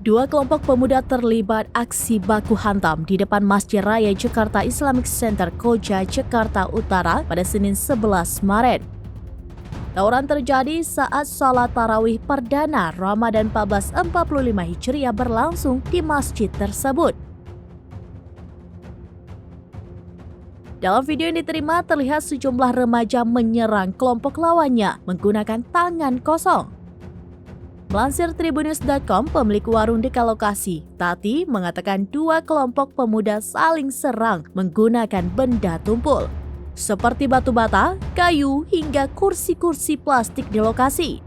Dua kelompok pemuda terlibat aksi baku hantam di depan Masjid Raya Jakarta Islamic Center Koja, Jakarta Utara pada Senin 11 Maret. Tawuran terjadi saat salat tarawih perdana Ramadan 1445 Hijriah berlangsung di masjid tersebut. Dalam video yang diterima terlihat sejumlah remaja menyerang kelompok lawannya menggunakan tangan kosong. Melansir Tribunnews.com, pemilik warung dekat lokasi, Tati, mengatakan dua kelompok pemuda saling serang menggunakan benda tumpul, seperti batu bata, kayu, hingga kursi-kursi plastik di lokasi.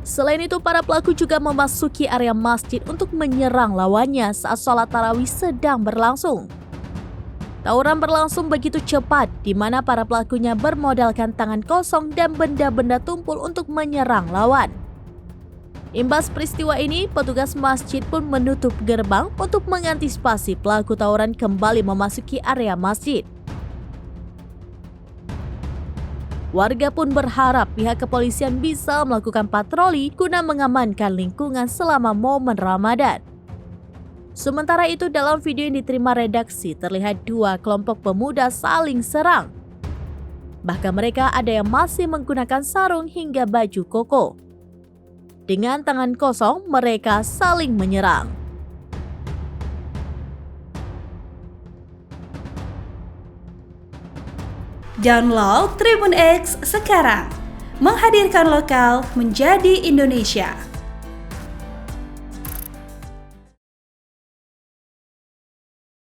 Selain itu, para pelaku juga memasuki area masjid untuk menyerang lawannya saat sholat tarawih sedang berlangsung. Tawuran berlangsung begitu cepat, di mana para pelakunya bermodalkan tangan kosong dan benda-benda tumpul untuk menyerang lawan. Imbas peristiwa ini, petugas masjid pun menutup gerbang untuk mengantisipasi pelaku tawuran kembali memasuki area masjid. Warga pun berharap pihak kepolisian bisa melakukan patroli guna mengamankan lingkungan selama momen Ramadan. Sementara itu, dalam video yang diterima redaksi terlihat dua kelompok pemuda saling serang. Bahkan mereka ada yang masih menggunakan sarung hingga baju koko. Dengan tangan kosong, mereka saling menyerang. Download Tribun X sekarang, menghadirkan lokal menjadi Indonesia.